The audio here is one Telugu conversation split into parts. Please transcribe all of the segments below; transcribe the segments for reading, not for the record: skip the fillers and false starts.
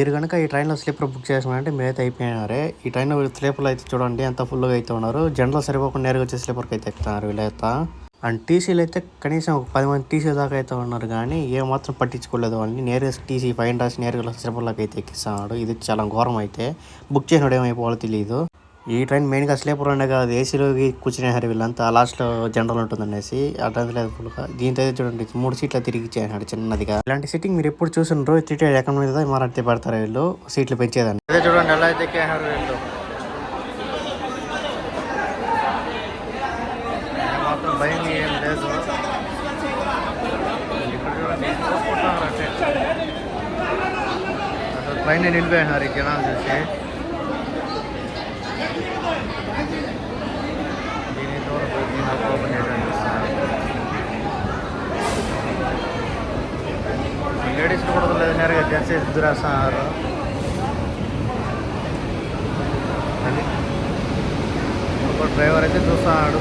మీరు కనుక ఈ ట్రైన్లో స్లీపర్ బుక్ చేసినారంటే మీరైతే అయిపోయినారే. ఈ ట్రైన్లో స్లీపర్లు అయితే చూడండి ఎంత ఫుల్గా అయితే ఉన్నారు. జనరల్ సరిపోకుండా నేరుగా వచ్చే స్లీపర్కి అయితే ఎక్కుతున్నారు వీళ్ళైతే. అండ్ టీసీలు అయితే కనీసం ఒక 10 మంది టీసీ దాకా అయితే ఉన్నారు, కానీ ఏమాత్రం పట్టించుకోలేదు వాళ్ళని. నేరుగా టీసీ ఫైన్ రాసి నేరుగా స్లీపర్లోకి అయితే ఎక్కిస్తున్నాడు. ఇది చాలా ఘోరం. అయితే బుక్ చేసినాడు ఏమైపోవాలో తెలియదు. ఈ ట్రైన్ మెయిన్గా స్లీపర్ ఉండే కాదు, ఏసీలోకి కూర్చునేసారు వీళ్ళంతా. లాస్ట్లో జనరల్ ఉంటుందనేసి అట్లా లేదు ఫుల్గా. దీంతో అయితే చూడండి 3 సీట్లు తిరిగి ఇచ్చేసాడు చిన్నదిగా. ఇలాంటి సీటింగ్ మీరు ఎప్పుడు చూసినారో టీటీడీ ఎక్కడ మీద మారాడితే పడతారు వీళ్ళు సీట్లు పెంచేదాన్ని. అదే చూడండి ఎలా అయితే ఎక్కేసారు వీళ్ళు. మాత్రం భయం ఏం లేదు. అసలు ట్రైన్ నిలిపోయినారు ఈ జనాలు చూసి. లేడీస్ కూడా లేదు, నేరుగా జెంట్స్ ఇద్దరు వేస్తున్నారు. ఒక డ్రైవర్ అయితే చూస్తున్నాడు.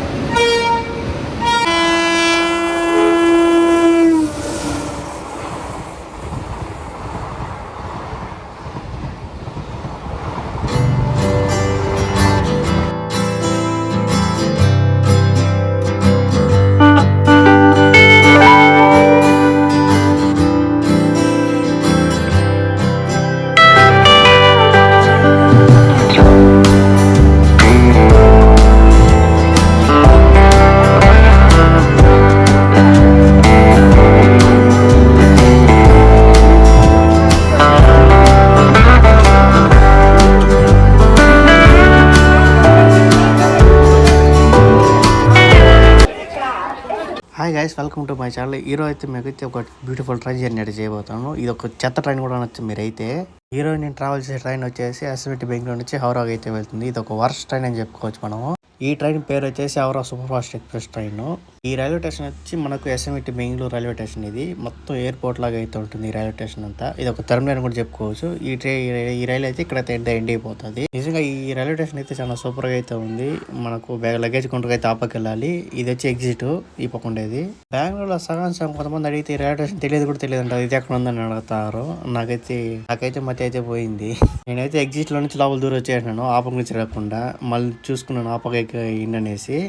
Hi guys, welcome to my channel. ఈరోజు అయితే మీకైతే ఒక బ్యూటిఫుల్ ట్రైన్ జర్నీ అయితే చేయబోతాను. ఇది ఒక చెత్త ట్రైన్ కూడా అనొచ్చు మీరైతే. ఈరోజు నేను ట్రావెల్ చేసే ట్రైన్ వచ్చేసి ఎస్ఎంటీ బెంగళూరు నుంచి హౌరాకి అయితే వెళ్తుంది. ఇది ఒక వర్స్ట్ ట్రైన్ అని చెప్పుకోవచ్చు మనము. ఈ ట్రైన్ పేరు వచ్చేసి Howrah super fast express train. ఈ రైల్వే స్టేషన్ వచ్చి మనకు ఎస్ఎంటీ బెంగళూరు రైల్వే స్టేషన్. ఇది మొత్తం ఎయిర్పోర్ట్ లాగా అయితే ఉంటుంది ఈ రైల్వే స్టేషన్ అంతా. ఇది ఒక టెర్మినల్ కూడా చెప్పుకోవచ్చు. ఈ రైలు అయితే ఇక్కడ ఎండ్ అయిపోతుంది. నిజంగా ఈ రైల్వే స్టేషన్ అయితే చాలా సూపర్ గా అయితే ఉంది. మనకు లగేజ్ కౌంటర్ అయితే ఆపకి వెళ్ళాలి. ఇది వచ్చి ఎగ్జిట్ ఈ పక్క ఉండేది. బెంగళూరులో సగం కొంతమంది అడిగితే ఈ రైల్వే స్టేషన్ తెలియదు కూడా తెలియదు అంటారు. ఇది ఎక్కడ ఉందని అడుగుతారు. నాకైతే మతి అయితే పోయింది. నేనైతే ఎగ్జిట్ లో నుంచి లోపల దూరం వచ్చేసాను, ఆపక నుంచి రాకుండా. మళ్ళీ చూసుకున్నాను ఆపక ఇండనేసి.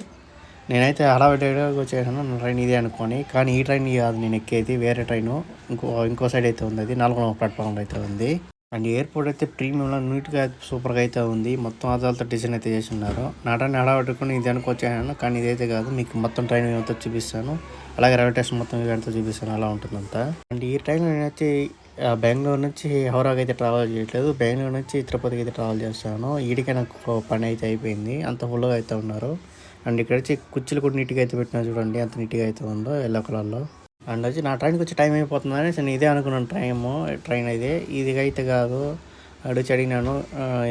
నేనైతే హడావిడిగా వచ్చేసాను ట్రైన్ ఇదే అనుకొని. కానీ ఈ ట్రైన్ కాదు నేను ఎక్కేది, వేరే ట్రైన్. ఇంకో సైడ్ అయితే ఉంది, అది 4వ ప్లాట్ఫామ్ అయితే ఉంది. అండ్ ఎయిర్పోర్ట్ అయితే ప్రీమియంలో నీట్గా సూపర్గా అయితే ఉంది. మొత్తం అదాలతో డిజైన్ అయితే చేసి ఉన్నారు. నా ట్రైన్ హడావిడుకొని ఇది అనుకొచ్చాను, కానీ ఇదైతే కాదు. మీకు మొత్తం ట్రైన్ అంతా చూపిస్తాను, అలాగే రైల్వే స్టేషన్ మొత్తం ఇదంతా చూపిస్తాను, అలా ఉంటుందంతా. అండ్ ఈ ట్రైన్ నేనైతే బెంగళూరు నుంచి హౌరాకి అయితే ట్రావెల్ చేయట్లేదు, బెంగళూరు నుంచి తిరుపతికి అయితే ట్రావెల్ చేస్తాను. ఈడికే నాకు పని అయితే అయిపోయింది, అంత ఫుల్గా అయితే ఉన్నారు. అండ్ ఇక్కడ వచ్చి కుర్చీలు కూడా నీట్గా అయితే పెట్టినా చూడండి, అంత నీట్గా అయితే ఉందో ఎల్లో కలర్లో. అండ్ వచ్చి నా ట్రైన్కి వచ్చి టైం అయిపోతుందని నేను ఇదే అనుకున్నాను. ట్రైన్ ఇది అయితే కాదు. అడిగి అడిగినాను,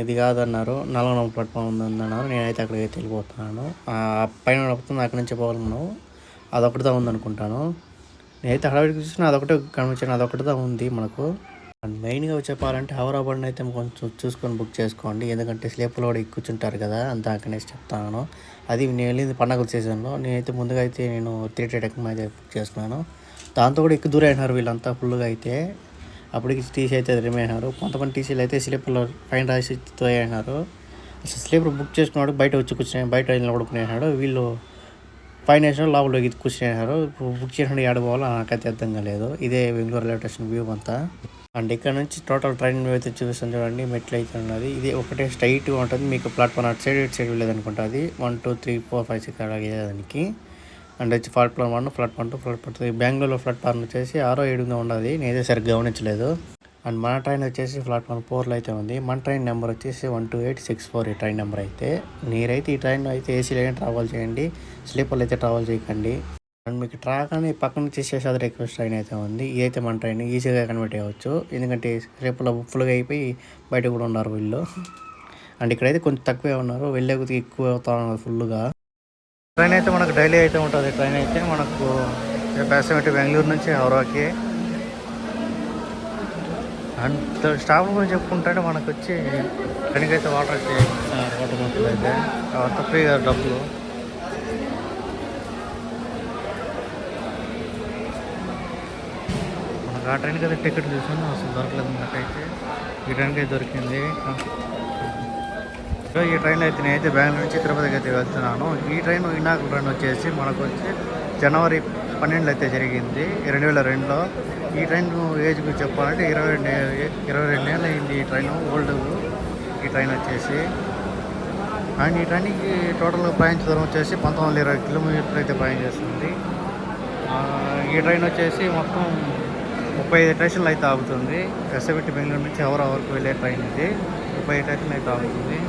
ఇది కాదన్నారు. 4వ ప్లాట్ఫామ్ ఉందన్నారు. నేనైతే అక్కడికి అయితే వెళ్ళిపోతున్నాను. పైన నడుపుతుంది, అక్కడి నుంచి పోగలను. అదొకటిదా ఉందనుకుంటాను. నేనైతే హడావిడికి చూసిన అదొకటే కనిపించాను, అదొకటిదా ఉంది మనకు. అండ్ మెయిన్గా చెప్పాలంటే హౌరా బండి అయితే కొంచెం చూసుకొని బుక్ చేసుకోండి, ఎందుకంటే స్లీపర్లో కూడా కూర్చుంటారు కదా, అంతా అక్కడనే చెప్తాను. అది నేను వెళ్ళింది పండగ సీజన్లో. నేనైతే ముందుగా అయితే నేను 3 టెక్ అయితే బుక్ చేసుకున్నాను. దాంతో కూడా ఎక్కువ దూరం అయినారు వీళ్ళంతా ఫుల్గా అయితే. అప్పటికి టీసీ అయితే రిమైనారు. కొంతమంది టీసీలు అయితే స్లీపర్లో ఫైన్ రాసి అయినారు. అసలు స్లీపర్ బుక్ చేసుకున్నాడు బయట వచ్చి కూర్చుని బయట నిలబడుకునేసాడు. వీళ్ళు ఫైన్ వేసిన లోపలికి కూర్చునేసారు. బుక్ చేసినప్పుడు ఆడుకోవాలో నాకైతే అర్థం కాలేదు. ఇదే బెంగళూరు రైల్వే స్టేషన్ వ్యూ అంతా. అండ్ ఇక్కడ నుంచి టోటల్ ట్రైన్ అయితే చూపిస్తాను చూడండి, మెట్లు అయితే ఉన్నది. ఇది ఒకటే స్ట్రైట్గా ఉంటుంది. మీకు ప్లాట్ఫామ్ అటు సైడ్ ఇటు సైడ్ లేదనుకుంటుంది. 1 2 3 4 5 6 అలాగే దానికి. అండ్ వచ్చి ప్లాట్ఫామ్ 1, ప్లాట్ఫామ్ 2, ప్లాట్ఫామ్ 3. బెంగళూరులో ప్లాట్ఫామ్ వచ్చేసి 6 7 ఉన్నది, నేనైతే సరిగ్గా గమనించలేదు. అండ్ మన ట్రైన్ వచ్చేసి ప్లాట్ఫామ్ 4లో అయితే ఉంది. మన ట్రైన్ నెంబర్ వచ్చేసి 12864 ఈ ట్రైన్ నెంబర్ అయితే. మీరైతే ఈ ట్రైన్లో అయితే ఏసీలో ట్రావెల్ చేయండి, స్లీపర్లో అయితే ట్రావెల్ చేయకండి. అండ్ మీకు ట్రాక్ అని పక్కన నుంచి శేషాద్రి ఎక్స్ప్రెస్ ట్రైన్ అయితే ఉంది. ఇదైతే మన ట్రైన్ ఈజీగా కన్వర్ట్ అవ్వచ్చు, ఎందుకంటే స్లీపర్లో ఫుల్గా అయిపోయి బయట కూడా ఉన్నారు వీళ్ళు. అండ్ ఇక్కడైతే కొంచెం తక్కువే ఉన్నారు, వెళ్ళే కొద్దిగా ఎక్కువ అవుతా ఉన్నారు ఫుల్గా. ట్రైన్ అయితే మనకు డైలీ అయితే ఉంటుంది. ట్రైన్ అయితే మనకు ఎస్ఎంటీ బెంగళూరు నుంచి హౌరాకి. అండ్ స్టాఫ్ గురించి చెప్పుకుంటే మనకు వచ్చి ట్రైన్కి అయితే వాటర్ అయితే వాటర్ బాటిల్ అయితే అంత ఫ్రీగా డబ్బులు. మనకు ఆ ట్రైన్కి అయితే టికెట్ తీసుకుని అసలు దొరకలేదు నాకైతే. ఈ ట్రైన్కి అయితే దొరికింది. ఈ ట్రైన్ అయితే నేనైతే బెంగళూరు నుంచి తిరుపతికి అయితే వెళ్తున్నాను. ఈ ట్రైన్ ఇనాకుల ట్రైన్ వచ్చేసి మనకు వచ్చి జనవరి 12 అయితే జరిగింది 2002లో. ఈ ట్రైన్ ఏజ్కి చెప్పాలంటే 22 ఏళ్ళు అయింది ఈ ట్రైన్. ఓల్డ్ ఈ ట్రైన్ వచ్చేసి. అండ్ ఈ ట్రైన్కి టోటల్ ప్రయాణ దూరం వచ్చేసి 1920 కిలోమీటర్లు అయితే ప్రయాణం చేస్తుంది. ఈ ట్రైన్ వచ్చేసి మొత్తం 35 స్టేషన్లు అయితే ఆగుతుంది. ఎస్ఎంటి బెంగళూరు నుంచి హౌరాకి వెళ్ళే ట్రైన్ ఇది 35 స్టేషన్లు అయితే ఆగుతుంది.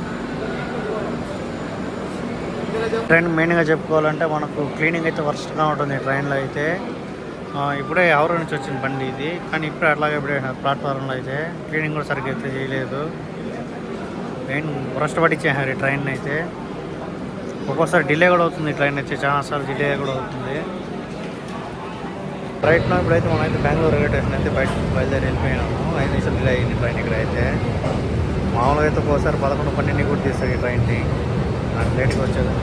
ట్రైన్ మెయిన్గా చెప్పుకోవాలంటే మనకు క్లీనింగ్ అయితే వర్స్ట్గా ఉంటుంది ట్రైన్లో అయితే. ఇప్పుడే హౌరా నుంచి వచ్చిన బండి ఇది, కానీ ఇప్పుడే అట్లాగే ఇప్పుడే ప్లాట్ఫారంలో అయితే క్లీనింగ్ కూడా సరిగ్గా అయితే చేయలేదు. మెయిన్ వర్స్ట్ పట్టించేసారు ఈ ట్రైన్ అయితే. ఒక్కోసారి డిలే కూడా అవుతుంది ట్రైన్ అయితే, చాలాసార్లు డిలే కూడా అవుతుంది. రైట్లో ఇప్పుడైతే మనమైతే బెంగళూరు రైల్వే స్టేషన్ అయితే బయలుదేరి వెళ్ళిపోయినాము. 5 నిమిషాలు డిలే అయింది ట్రైన్ ఇక్కడ అయితే. మామూలుగా అయితే ఒక్కోసారి 11-12 కూడా తీస్తారు ఈ ట్రైన్ని, నాకు లేట్గా వచ్చేది.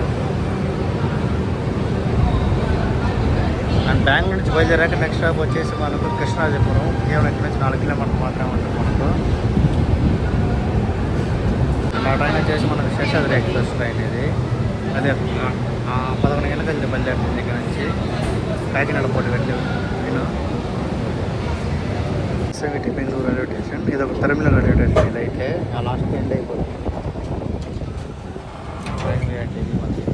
అండ్ బెంగళూరు నుంచి బయలుదేరాక నెక్స్ట్ స్టాప్ వచ్చేసి మనకు కృష్ణాజపురం. కేవలం ఇక్కడ నుంచి 4 కిలోమీటర్లు మాత్రమే ఉంటుంది మనకు. ఆ ట్రైన్ వచ్చేసి మనకు శేషాద్రి ఎక్స్ప్రెస్ ట్రైన్ ఇది. అదే 11 గంటలకు అది బయలుదేరుతుంది ఇక్కడ నుంచి కాకినాడ పోటీ వెళ్ళి. నేను ఎస్ఎంటి బెంగళూరు రైల్వే స్టేషన్, ఇది ఒక టెర్మినల్ రైల్వే స్టేషన్. ఇదైతే ఆ లాస్ట్ ఎండ్ అయిపోతుంది ట్రైన్ అంటే ఇది మనకి.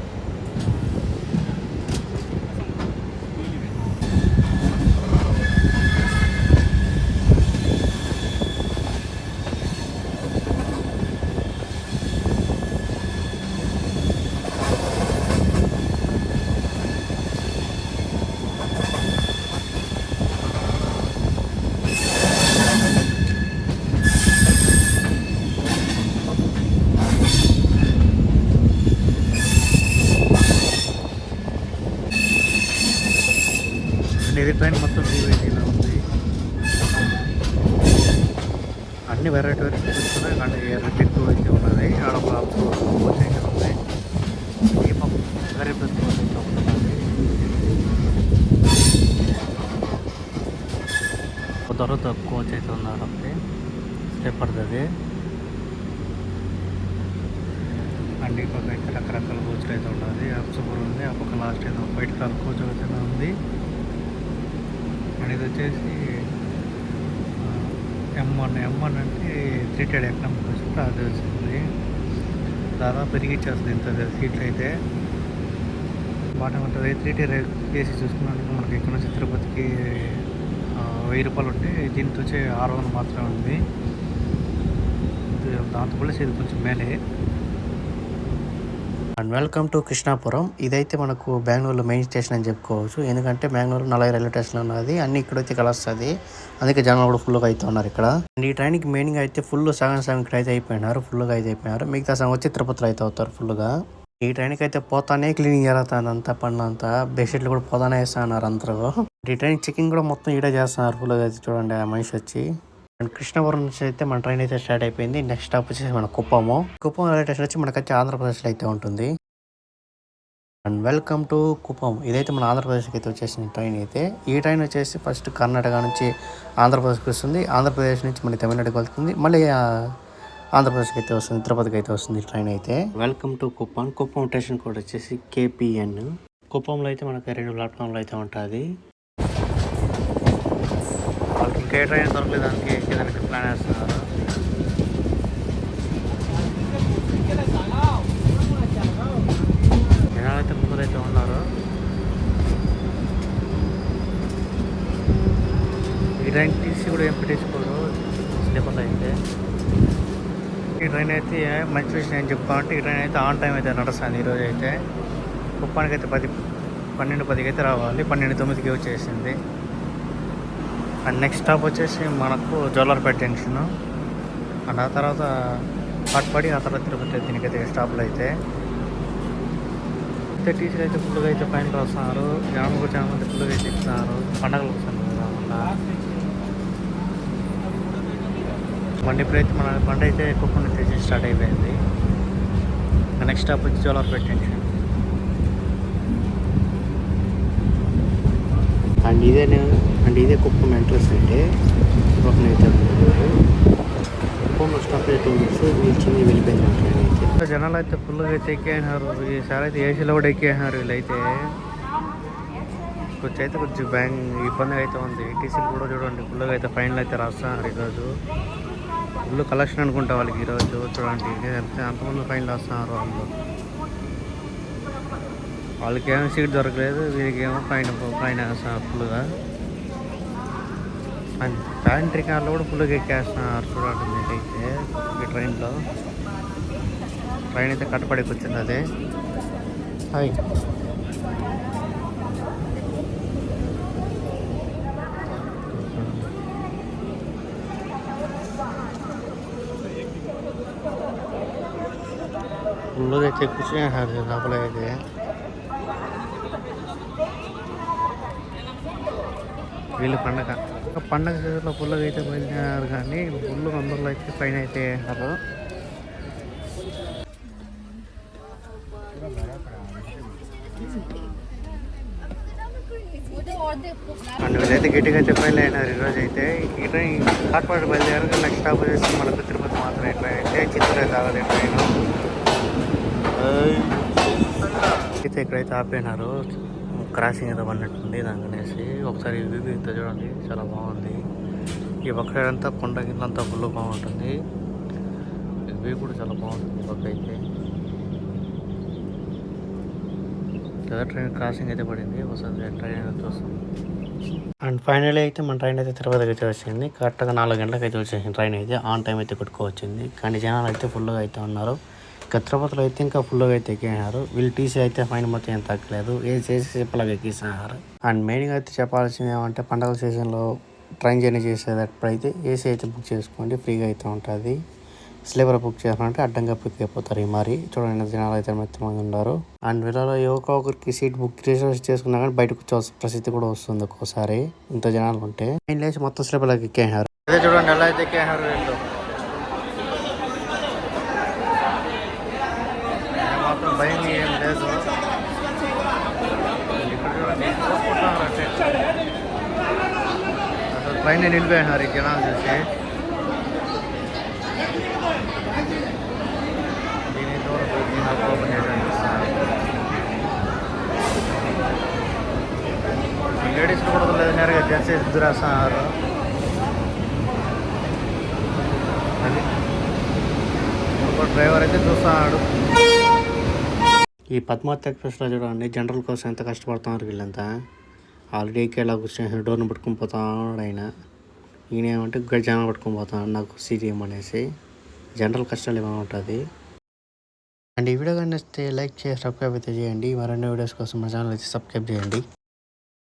ఇది ట్రైన్ మొత్తం ఇలా ఉంది. అన్ని వెరైటీ చూస్తున్నాయి, కానీ రెడ్ అయితే ఉన్నది. ఆడ కోచ్ అయితే ఉంది. దీపం వెరీ పెద్ద కోచ్ అయితే ఉంటుంది. తర్వాత కోచ్ అయితే ఉన్నారు అప్పుడే స్టెప్ పడుతుంది. అండ్ ఈ పక్క అయితే రకరకాల కోచ్లు అయితే ఉన్నది. అప్సపూర్ ఉంది, ఆ పక్క లాస్ట్ ఏదో వైట్ కలర్ కోచ్ అయితే ఉంది. అండ్ ఇది వచ్చేసి M1 అంటే ట్రీటెడ్ ఎకనామిక్ వచ్చి అది వచ్చింది. దాదాపు పెరిగిచ్చేస్తుంది ఇంత సీట్లు అయితే. బాగానే ఉంటుంది. 3 tier ఏసీ చూసుకున్నందుకు మనకి ఇక్కడ నుంచి తిరుపతికి 1000 రూపాయలు ఉంటే దీంతో వచ్చి 600 మాత్రమే ఉంది. దాంతో కూడా ఇది కొంచెం మేలే. And welcome to Krishnapuram. ఇదైతే మనకు బెంగళూరులో మెయిన్ స్టేషన్ అని చెప్పుకోవచ్చు. ఎందుకంటే బెంగళూరు 40 రైల్వే స్టేషన్ ఉన్నది, అన్ని ఇక్కడైతే కలుస్తుంది. అందుకే జనాలు కూడా ఫుల్గా అయితే ఉన్నారు ఇక్కడ. అండ్ ఈ ట్రైన్కి మెయిన్గా అయితే సగం ఇక్కడ అయితే అయిపోయినారు, ఫుల్గా అయితే అయిపోయినారు. మిగతా సగం వచ్చి తిరుపతిలో అయితే అవుతారు ఫుల్గా. ఈ ట్రైన్కి అయితే పోతానే క్లీనింగ్ జరుగుతుంది, అంతా పనులంతా. బెడ్షీట్లు కూడా పోతానే వేస్తున్నారు అందరూ. ఈ ట్రైన్ చెకింగ్ కూడా మొత్తం ఈడే చేస్తున్నారు ఫుల్గా అయితే. చూడండి ఆ మనిషి వచ్చి. అండ్ కృష్ణాపురం నుంచి అయితే మన ట్రైన్ అయితే స్టార్ట్ అయిపోయింది. నెక్స్ట్ స్టాప్ వచ్చేసి మన కుప్పం రైల్వే స్టేషన్ వచ్చి మనకైతే ఆంధ్రప్రదేశ్లో అయితే ఉంటుంది. And welcome to Kuppam. ఇదైతే మన ఆంధ్రప్రదేశ్కి అయితే వచ్చేసిన ట్రైన్ అయితే. ఈ ట్రైన్ వచ్చేసి ఫస్ట్ కర్ణాటక నుంచి ఆంధ్రప్రదేశ్కి వస్తుంది, ఆంధ్రప్రదేశ్ నుంచి మన తమిళనాడుకి వెళ్తుంది, మళ్ళీ ఆంధ్రప్రదేశ్కి అయితే వస్తుంది, తిరుపతికి అయితే వస్తుంది ట్రైన్ అయితే. Welcome to Kuppam. Kuppam station code వచ్చేసి KPN. కుప్పంలో అయితే మనకి 2 ప్లాట్ఫామ్లు అయితే ఉంటుంది. వాళ్ళకి ఇంకే ట్రైన్ దొరకలేదు, దానికి కిందకి ప్లాన్ వేస్తున్నారు. జనాలైతే ముందరైతే ఉన్నారు. ఈ ట్రైన్ టీసీ కూడా ఏం పెట్టించుకోరు స్లీపర్లో అయితే. ఈ ట్రైన్ అయితే మంచి విషయం ఏం చెప్పుకోవాలంటే, ఈ ట్రైన్ అయితే ఆన్ టైం అయితే నడుస్తుంది ఈరోజు అయితే. కుప్పానికి అయితే 12:10కి అయితే రావాలి, 12:09కి వచ్చేసింది. అండ్ నెక్స్ట్ స్టాప్ వచ్చేసి మనకు జోలార్పేట జంక్షన్. అండ్ ఆ తర్వాత పాట్పడి, ఆ తర్వాత తిరుపతి దీనికైతే స్టాప్లో అయితే. టీసీలు అయితే ఫుల్గా అయితే పైన వస్తున్నారు. జనం కూడా చాలా మంది ఫుల్గా అయితే ఎక్కుతున్నారు. పండగలు వస్తున్నారు కదా బండి. ఇప్పుడైతే మన బండి అయితే కుప్పం నుంచి స్టార్ట్ అయిపోయింది. నెక్స్ట్ స్టాప్ వచ్చి జోలార్పేట జంక్షన్. ఇదే కుప్పం ఎంట్రన్స్ అంటే పక్కన అయితే కుప్పంలో స్టాప్ అయితే 2 మినిట్స్ నిలిచింది వెళ్ళిపోయింది ట్రైన్ అయితే. జనాలు అయితే ఫుల్గా అయితే ఎక్కేసినారు. ఈసారి అయితే ఏసీలో కూడా ఎక్కేసినారు వీళ్ళైతే. కొంచెం ఇబ్బందిగా అయితే ఉంది. టీసీలు కూడా చూడండి ఫుల్గా అయితే ఫైన్లు అయితే రాస్తున్నారు ఈరోజు. ఫుల్ కలెక్షన్ అనుకుంటా వాళ్ళకి ఈరోజు చూడండి. అంతమంది ఫైన్లు రాస్తున్నారు వాళ్ళకి ఏమో సీట్ దొరకలేదు, వీరికి ఏమో ఫైన్ వేస్తున్నారు ఫుల్గా. ప్యాంట్రీ కార్లో కూడా ఫుల్గా ఎక్కేస్తున్నారు చూడండి. మీకైతే ఈ ట్రైన్ అయితే కట్టపడికి వచ్చింది అదే. హాయ్ ఫుల్గా అయితే కూర్చునేసారు లోపల అయితే. వీళ్ళు పండగ సీజన్లో ఫుల్గా అయితే బయలుదేరారు, కానీ ఫుల్ అందరిలో అయితే పైన అయితే వేసారు. అండ్ వీళ్ళైతే గట్టిగా అయితే ఫైల్ అయినారు ఈరోజు అయితే. ఈ ట్రైన్ కాట్పాడు బయలుదేరారు. నెక్స్ట్ స్టాప్ వచ్చేసి మనకు తిరుపతి మాత్రమే ట్రైన్ అయితే. చిత్తూరు అయితే ఆగదు ట్రైన్ అయితే. ఇక్కడైతే ఆపేనారు, క్రాసింగ్ ఏదో పడినట్టుంది దానికనేసి. ఒకసారి వ్యూ అయితే చూడండి, చాలా బాగుంది. ఈ పక్క అంతా కొండ కిందంతా ఫుల్ బాగుంటుంది. వ్యూ కూడా చాలా బాగుంటుంది ఈ పక్క అయితే. ట్రైన్ క్రాసింగ్ అయితే పడింది, ఒకసారి ట్రైన్ అయితే చూస్తాం. అండ్ ఫైనల్ అయితే మన ట్రైన్ అయితే తిరుపతికి అయితే వచ్చింది. కరెక్ట్గా 4 గంటలకు అయితే వచ్చేసింది ట్రైన్ అయితే. ఆన్ టైం అయితే కొట్టుకోవచ్చింది, కానీ జనాలు అయితే ఫుల్గా అయితే ఉన్నారు. ఇక తిరుపతిలో అయితే ఇంకా ఫుల్గా అయితే ఎక్కినారు. వీళ్ళు టీసీ అయితే ఫైన్ మొత్తం ఏం తగ్గలేదు, చేసి చెప్పలాగా ఎక్కిస్తున్నారు. అండ్ మెయిన్గా అయితే చెప్పాల్సింది ఏమంటే, పండగ సీజన్లో ట్రైన్ జర్నీ చేసేటప్పుడైతే ఏసీ అయితే బుక్ చేసుకోండి, ఫ్రీగా అయితే ఉంటుంది. స్లీపర్ బుక్ చేయాలంటే అడ్డంగా పిక్ అయిపోతారు. ఈ మరి చూడండి, జనాలు అయితే మొత్తం మంది ఉన్నారు. అండ్ వీళ్ళలో ఒక్కొక్కరికి సీట్ బుక్ రిజర్వ్ చేసుకున్నా కానీ బయటకు వచ్చే పరిస్థితి కూడా వస్తుంది ఒక్కోసారి, ఇంత జనాలు ఉంటే. ఆయన లేచి మొత్తం స్లీపర్లోకి ఎక్కేసారు. అదే చూడండి ఎలా అయితే ఎక్కేసారు వీళ్ళు. మాత్రం భయం ఏం లేదు. ఇక్కడ చూడండి అసలు పైన నిలిపోయినారు ఈ జనాలు చూసి. లేడీస్ కూడా లేదు, నేరుగా జెంట్స్ ఇద్దరు వేస్తున్నారు. డ్రైవర్ అయితే చూస్తున్నాడు. ఈ పద్మావతి ఎక్స్ప్రెస్లో చూడండి, జనరల్ కోసం ఎంత కష్టపడుతున్నారు వీళ్ళంతా. ఆల్రెడీ ఎక్కేలా కూర్చొని డోర్ని పట్టుకుని పోతున్నాడు ఆయన. ఈయన ఏమంటే జనాలు పట్టుకొని పోతున్నాడు నాకు సీట్ ఇవ్వమనేసి. జనరల్ కష్టాలు ఏమైనా ఉంటుంది. అండ్ ఈ వీడియో కానీ నచ్చితే లైక్ చేసి సబ్స్క్రైబ్ అయితే చేయండి. మరిన్ని వీడియోస్ కోసం మా ఛానల్ అయితే సబ్స్క్రైబ్ చేయండి.